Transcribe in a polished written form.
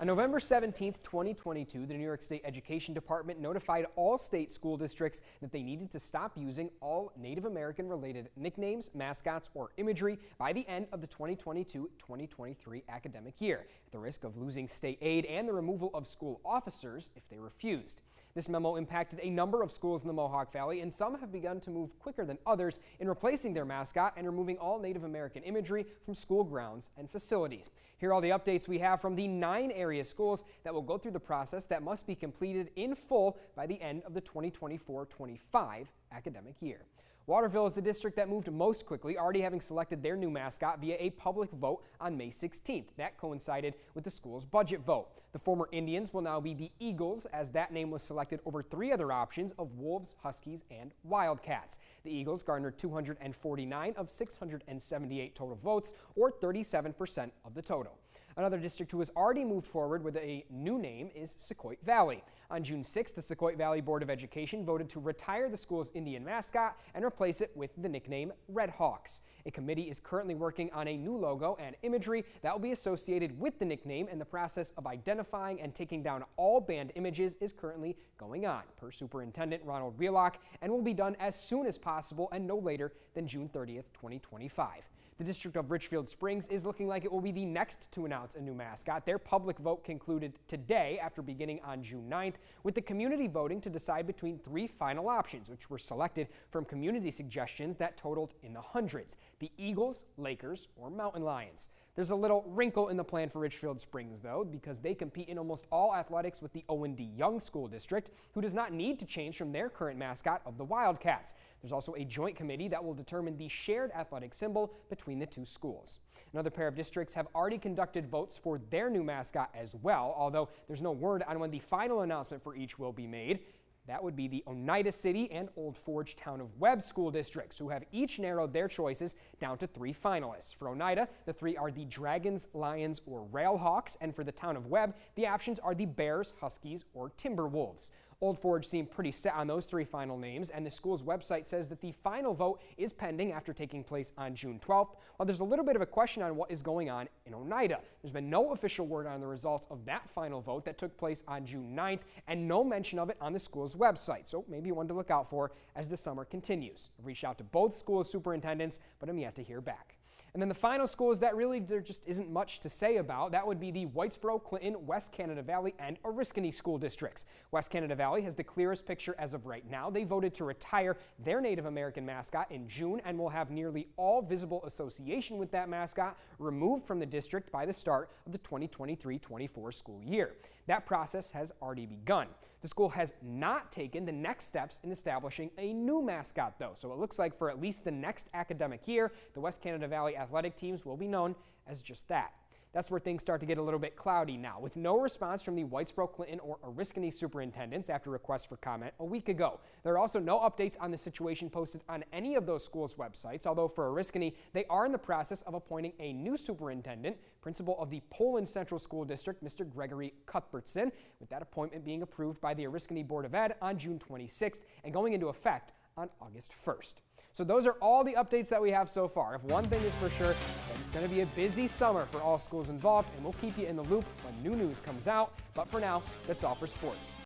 On November 17, 2022, the New York State Education Department notified all state school districts that they needed to stop using all Native American related nicknames, mascots, or imagery by the end of the 2022-2023 academic year, at the risk of losing state aid and the removal of school officers if they refused. This memo impacted a number of schools in the Mohawk Valley, and some have begun to move quicker than others in replacing their mascot and removing all Native American imagery from school grounds and facilities. Here are all the updates we have from the 9 area schools that will go through the process that must be completed in full by the end of the 2024-25 academic year. Waterville is the district that moved most quickly, already having selected their new mascot via a public vote on May 16th. That coincided with the school's budget vote. The former Indians will now be the Eagles, as that name was selected over 3 other options of Wolves, Huskies, and Wildcats. The Eagles garnered 249 of 678 total votes, or 37% of the total. Another district who has already moved forward with a new name is Mascot Valley. On June 6th, the Mascot Valley Board of Education voted to retire the school's Indian mascot and replace it with the nickname Red Hawks. A committee is currently working on a new logo and imagery that will be associated with the nickname, and the process of identifying and taking down all banned images is currently going on, per Superintendent Ronald Wheelock, and will be done as soon as possible and no later than June 30th, 2025. The District of Richfield Springs is looking like it will be the next to announce a new mascot. Their public vote concluded today after beginning on June 9th, with the community voting to decide between 3 final options, which were selected from community suggestions that totaled in the hundreds: the Eagles, Lakers, or Mountain Lions. There's a little wrinkle in the plan for Richfield Springs, though, because they compete in almost all athletics with the O&D Young School District, who does not need to change from their current mascot of the Wildcats. There's also a joint committee that will determine the shared athletic symbol between the 2 schools. Another pair of districts have already conducted votes for their new mascot as well, although there's no word on when the final announcement for each will be made. That would be the Oneida City and Old Forge Town of Webb school districts, who have each narrowed their choices down to 3 finalists. For Oneida, the 3 are the Dragons, Lions, or Railhawks, and for the Town of Webb, the options are the Bears, Huskies, or Timberwolves. Old Forge seemed pretty set on those 3 final names, and the school's website says that the final vote is pending after taking place on June 12th, while there's a little bit of a question on what is going on in Oneida. There's been no official word on the results of that final vote that took place on June 9th, and no mention of it on the school's website, so maybe one to look out for as the summer continues. I've reached out to both school superintendents, but I'm yet to hear back. And then the final schools that really there just isn't much to say about, that would be the Whitesboro, Clinton, West Canada Valley, and Oriskany school districts. West Canada Valley has the clearest picture as of right now. They voted to retire their Native American mascot in June and will have nearly all visible association with that mascot removed from the district by the start of the 2023-24 school year. That process has already begun. The school has not taken the next steps in establishing a new mascot, though, so it looks like for at least the next academic year, the West Canada Valley athletic teams will be known as just that. That's where things start to get a little bit cloudy now, with no response from the Whitesboro, Clinton, or Oriskany superintendents after requests for comment a week ago. There are also no updates on the situation posted on any of those schools' websites, although for Oriskany, they are in the process of appointing a new superintendent, principal of the Poland Central School District, Mr. Gregory Cuthbertson, with that appointment being approved by the Oriskany Board of Ed on June 26th and going into effect on August 1st. So those are all the updates that we have so far. If one thing is for sure, it's going to be a busy summer for all schools involved, and we'll keep you in the loop when new news comes out. But for now, that's all for sports.